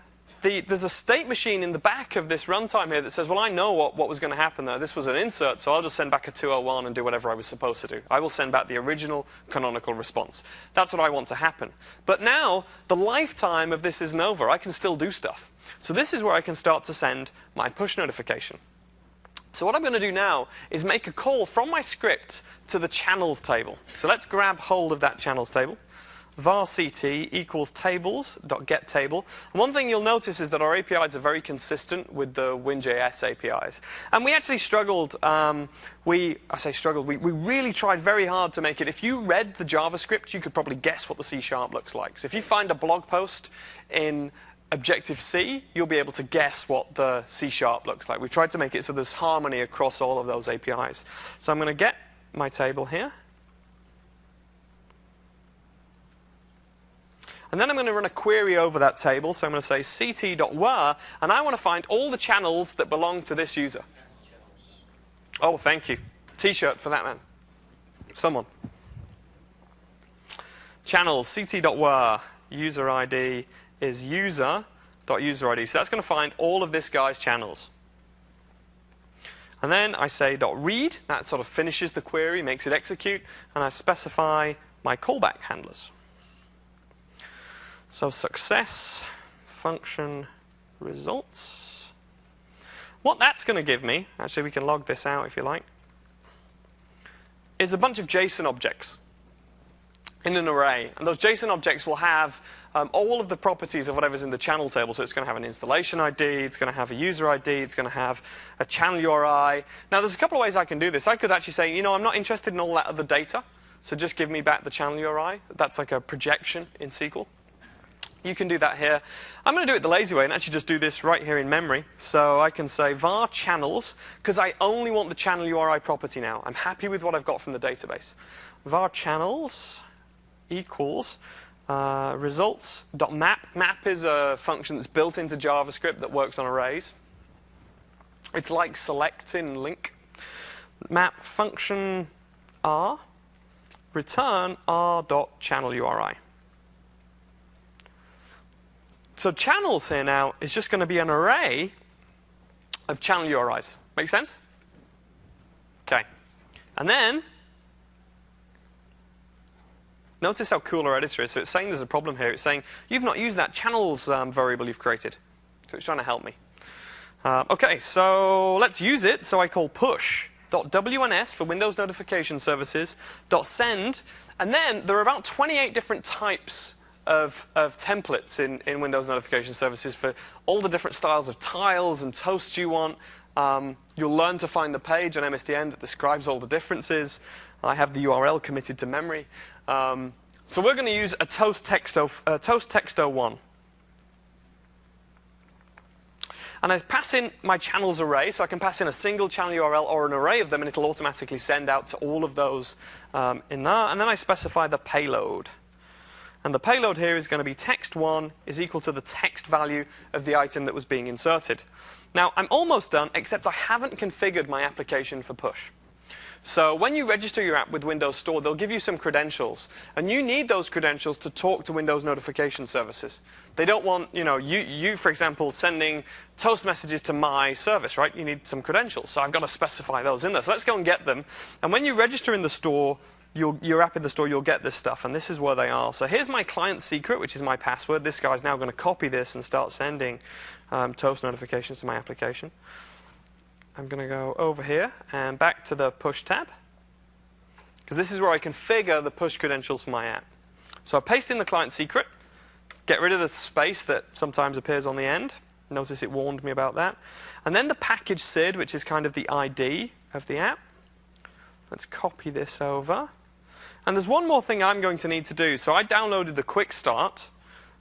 there's a state machine in the back of this runtime here that says, well, I know what was going to happen there. This was an insert, so I'll just send back a 201 and do whatever I was supposed to do. I will send back the original canonical response. That's what I want to happen. But now, the lifetime of this isn't over. I can still do stuff. So this is where I can start to send my push notification. So what I'm going to do now is make a call from my script to the channels table. So let's grab hold of that channels table. var.ct equals tables.getTable. And one thing you'll notice is that our APIs are very consistent with the Win.js APIs. And we actually struggled. We really tried very hard to make it. If you read the JavaScript, you could probably guess what the C# looks like. So if you find a blog post in Objective-C, you'll be able to guess what the C# looks like. We've tried to make it so there's harmony across all of those APIs. So I'm going to get my table here. And then I'm going to run a query over that table. So I'm going to say ct.where, and I want to find all the channels that belong to this user. Oh, thank you. T-shirt for that man. Someone. Channels, ct.where, user ID is user.userid. So that's going to find all of this guy's channels. And then I say .read. That sort of finishes the query, makes it execute. And I specify my callback handlers. So success, function, results. What that's going to give me, actually we can log this out if you like, is a bunch of JSON objects in an array. And those JSON objects will have all of the properties of whatever's in the channel table. So it's going to have an installation ID, it's going to have a user ID, it's going to have a channel URI. Now there's a couple of ways I can do this. I could actually say, you know, I'm not interested in all that other data, so just give me back the channel URI. That's like a projection in SQL. You can do that here. I'm going to do it the lazy way and actually just do this right here in memory. So I can say var channels, because I only want the channel URI property now. I'm happy with what I've got from the database. Var channels equals results.map. Map is a function that's built into JavaScript that works on arrays. It's like select in link. Map function r, return r.channel URI. So channels here now is just going to be an array of channel URIs. Make sense? Okay. And then, notice how cool our editor is. So it's saying there's a problem here. It's saying, you've not used that channels variable you've created. So it's trying to help me. Okay, so let's use it. So I call push.wns for Windows notification services, .send, and then there are about 28 different types of templates in Windows notification services for all the different styles of tiles and toasts you want. You'll learn to find the page on MSDN that describes all the differences. I have the URL committed to memory. So we're going to use a toast text 01. And I pass in my channels array, so I can pass in a single channel URL or an array of them, and it'll automatically send out to all of those in there. And then I specify the payload. And the payload here is going to be text1 is equal to the text value of the item that was being inserted. Now, I'm almost done, except I haven't configured my application for push. So when you register your app with Windows Store, they'll give you some credentials. And you need those credentials to talk to Windows notification services. They don't want, you, for example, sending toast messages to my service, right? You need some credentials. So I've got to specify those in there. So let's go and get them. And when you register in the store, your app in the store, you'll get this stuff. And this is where they are. So here's my client secret, which is my password. This guy's now going to copy this and start sending toast notifications to my application. I'm going to go over here and back to the push tab, because this is where I configure the push credentials for my app. So I paste in the client secret, get rid of the space that sometimes appears on the end. Notice it warned me about that. And then the package SID, which is kind of the ID of the app. Let's copy this over. And there's one more thing I'm going to need to do. So I downloaded the quick start.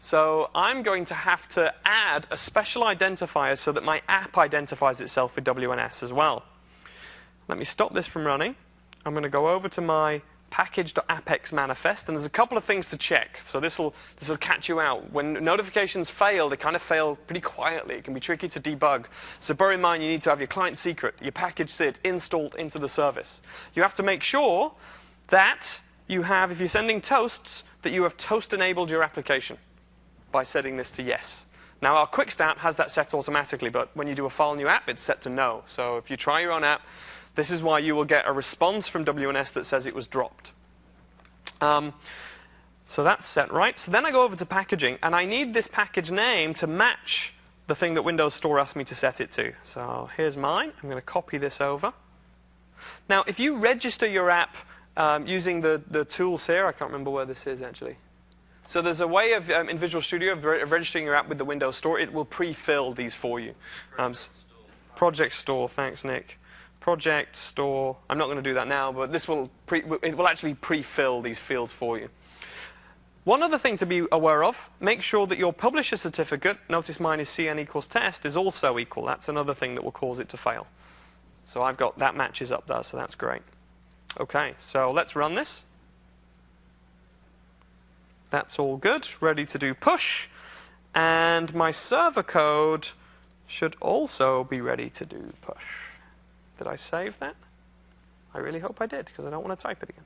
So I'm going to have to add a special identifier so that my app identifies itself with WNS as well. Let me stop this from running. I'm going to go over to my package.apex manifest, and there's a couple of things to check. So this will catch you out. When notifications fail, they kind of fail pretty quietly. It can be tricky to debug. So bear in mind, you need to have your client secret, your package SID installed into the service. You have to make sure that you have, if you're sending toasts, that you have toast enabled your application by setting this to yes. Now our quick start has that set automatically, but when you do a file new app, it's set to no. So if you try your own app, this is why you will get a response from WNS that says it was dropped. So that's set right. So then I go over to packaging, and I need this package name to match the thing that Windows Store asked me to set it to. So here's mine. I'm going to copy this over. Now if you register your app using the tools here, I can't remember where this is actually. So there's a way of, in Visual Studio, of registering your app with the Windows Store. It will pre-fill these for you. Project Store, thanks, Nick. Project Store. I'm not going to do that now, but this will it will actually pre-fill these fields for you. One other thing to be aware of, make sure that your publisher certificate, notice mine is CN equals test, is also equal. That's another thing that will cause it to fail. So I've got that matches up there, so that's great. Okay, so let's run this. That's all good, ready to do push. And my server code should also be ready to do push. Did I save that? I really hope I did, because I don't want to type it again.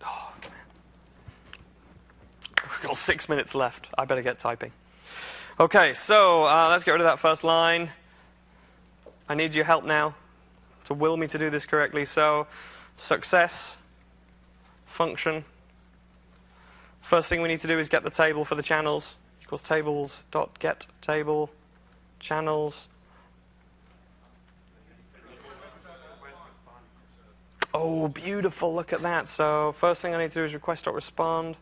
Oh, man. We've got 6 minutes left. I better get typing. Okay, so let's get rid of that first line. I need your help now to will me to do this correctly. So, success, function. First thing we need to do is get the table for the channels. Equals tables.get table channels. Oh, beautiful. Look at that. So, first thing I need to do is request.respond.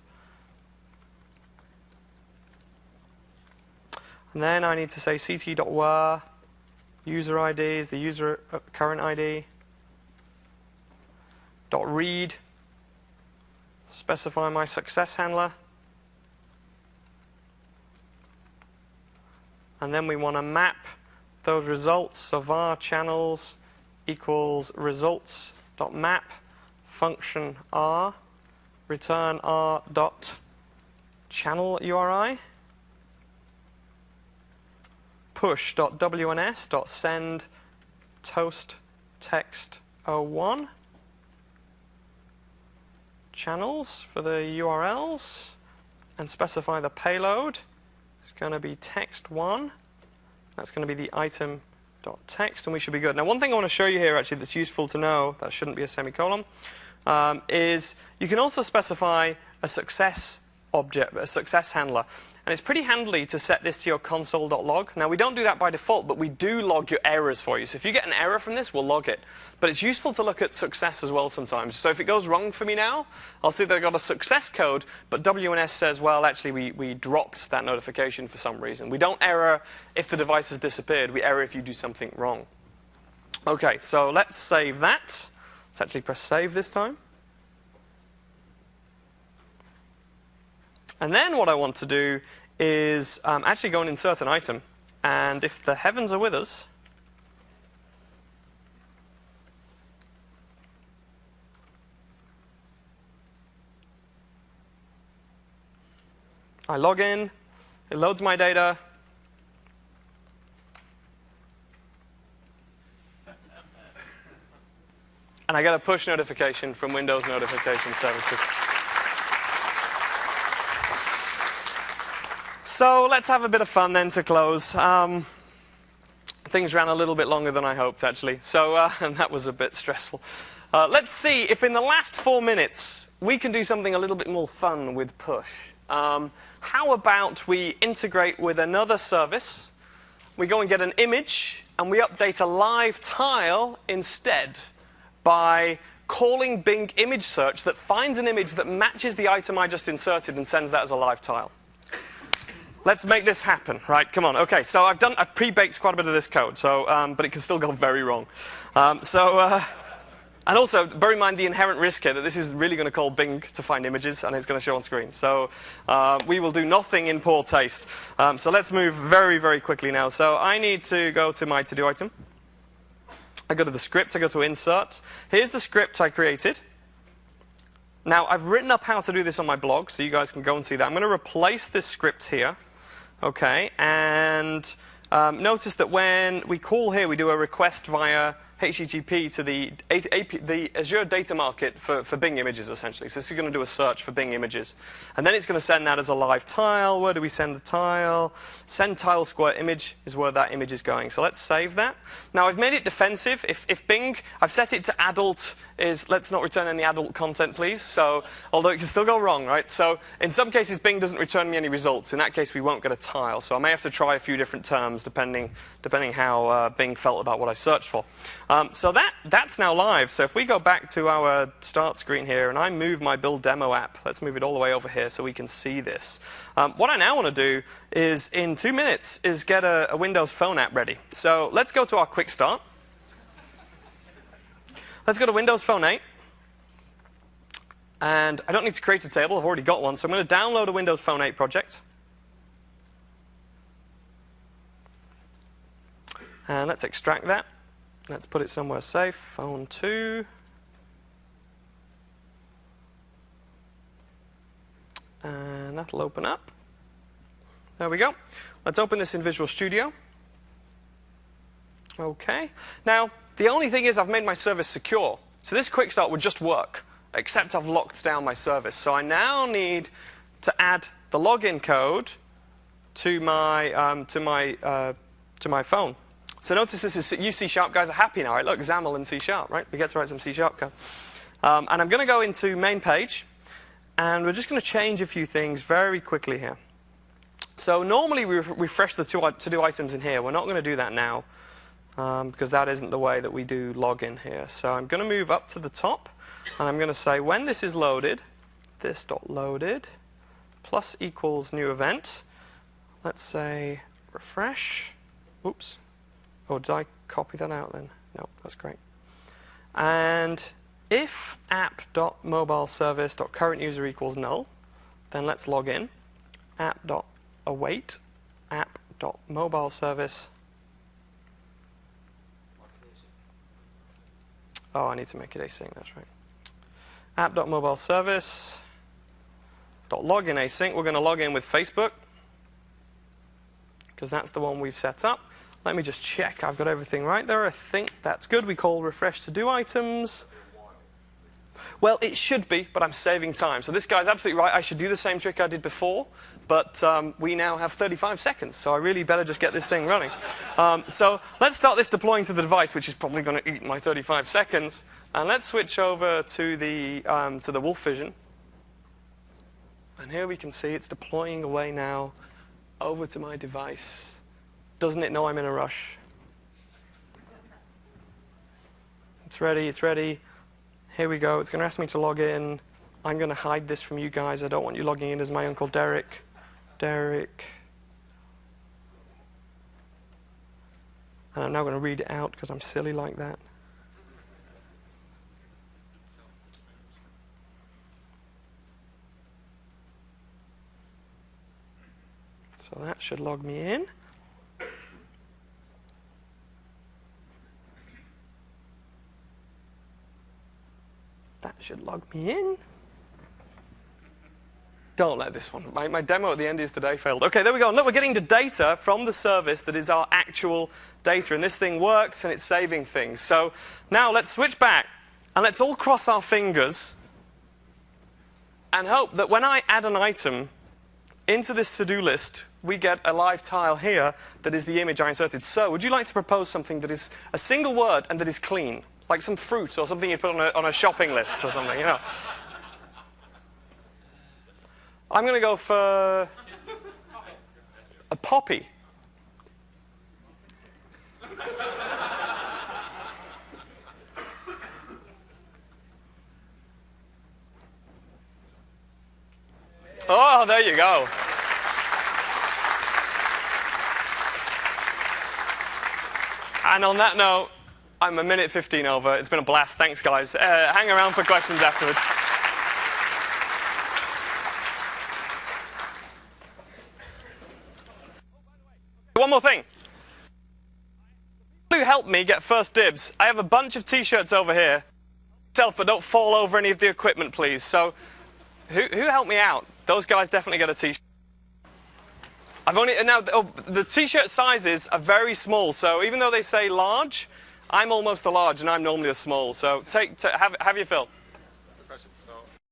And then I need to say ct.where. User ID is the user current ID. .read. Specify my success handler. And then we want to map those results. So var channels equals results.map function r return r dot channel URI. Push.wns.send toast text 01. channels for the URLs and specify the payload. It's going to be text1. That's going to be the item.text, and we should be good. Now, one thing I want to show you here, actually, that's useful to know, that shouldn't be a semicolon, is you can also specify a success object, a success handler. And it's pretty handy to set this to your console.log. Now, we don't do that by default, but we do log your errors for you. So if you get an error from this, we'll log it. But it's useful to look at success as well sometimes. So if it goes wrong for me now, I'll see that I got a success code, but WNS says, well, actually, we dropped that notification for some reason. We don't error if the device has disappeared. We error if you do something wrong. OK, so let's save that. Let's actually press save this time. And then what I want to do is actually go and insert an item. And if the heavens are with us, I log in, it loads my data. And I get a push notification from Windows Notification Services. So let's have a bit of fun then to close. Things ran a little bit longer than I hoped, actually. So, and that was a bit stressful. Let's see if in the last 4 minutes we can do something a little bit more fun with push. How about we integrate with another service, we go and get an image, and we update a live tile instead by calling Bing image search that finds an image that matches the item I just inserted and sends that as a live tile. Let's make this happen, right? Come on. OK, so I've pre-baked quite a bit of this code, so, but it can still go very wrong. And also, bear in mind the inherent risk here that this is really going to call Bing to find images, and it's going to show on screen. So we will do nothing in poor taste. So let's move very, very quickly now. So I need to go to my to-do item. I go to the script. I go to insert. Here's the script I created. Now, I've written up how to do this on my blog, so you guys can go and see that. I'm going to replace this script here. OK, and notice that when we call here, we do a request via HTTP to the Azure data market for Bing images, essentially. So this is going to do a search for Bing images. And then it's going to send that as a live tile. Where do we send the tile? Send tile square image is where that image is going. So let's save that. Now, I've made it defensive. If Bing, I've set it to adult, is let's not return any adult content, please. So, although it can still go wrong, right? So in some cases, Bing doesn't return me any results. In that case, we won't get a tile. So I may have to try a few different terms, depending how Bing felt about what I searched for. So that's now live. So if we go back to our start screen here, and I move my build demo app, let's move it all the way over here so we can see this. What I now want to do is, in 2 minutes, is get a Windows Phone app ready. So let's go to our quick start. Let's go to Windows Phone 8. And I don't need to create a table. I've already got one. So I'm going to download a Windows Phone 8 project. And let's extract that. Let's put it somewhere safe. Phone 2. And that'll open up. There we go. Let's open this in Visual Studio. OK. Now, the only thing is I've made my service secure. So this quick start would just work, except I've locked down my service. So I now need to add the login code to my phone. So notice this is you C# guys are happy now, right? Look, XAML in C#, right? We get to write some C# code. And I'm going to go into main page, and we're just going to change a few things very quickly here. So normally we refresh the to-do items in here. We're not going to do that now, because that isn't the way that we do login here. So I'm going to move up to the top, and I'm going to say when this is loaded, this.loaded plus equals new event. Let's say refresh. Oops. Oh, did I copy that out then? No, that's great. And if app.mobileservice.currentUser equals null, then let's log in. App.await app.mobileservice. Oh, I need to make it async, that's right. App.mobileservice.login async. We're going to log in with Facebook, because that's the one we've set up. Let me just check I've got everything right there. I think that's good. We call refresh to do items. Well, it should be, but I'm saving time. So this guy's absolutely right. I should do the same trick I did before, but we now have 35 seconds, so I really better just get this thing running. So let's start this deploying to the device, which is probably going to eat my 35 seconds. And let's switch over to the Wolf Vision. And here we can see it's deploying away now over to my device. Doesn't it know I'm in a rush? It's ready, it's ready. Here we go. It's going to ask me to log in. I'm going to hide this from you guys. I don't want you logging in as my Uncle Derek. Derek. And I'm now going to read it out because I'm silly like that. So that should log me in. That should log me in. Don't let this one. My demo at the end is today failed. Okay, there we go. Look, we're getting the data from the service that is our actual data. And this thing works and it's saving things. So now let's switch back and let's all cross our fingers and hope that when I add an item into this to-do list, we get a live tile here that is the image I inserted. So would you like to propose something that is a single word and that is clean? Like some fruit or something you put on a shopping list or something, you know. I'm going to go for a poppy. Oh, there you go. And on that note, I'm a minute 15 over. It's been a blast. Thanks, guys. Hang around for questions afterwards. One more thing. Who helped me get first dibs? I have a bunch of T-shirts over here. But don't fall over any of the equipment, please. So, who helped me out? Those guys definitely get a T-shirt. The T-shirt sizes are very small. So even though they say large, I'm almost a large, and I'm normally a small. So have your fill.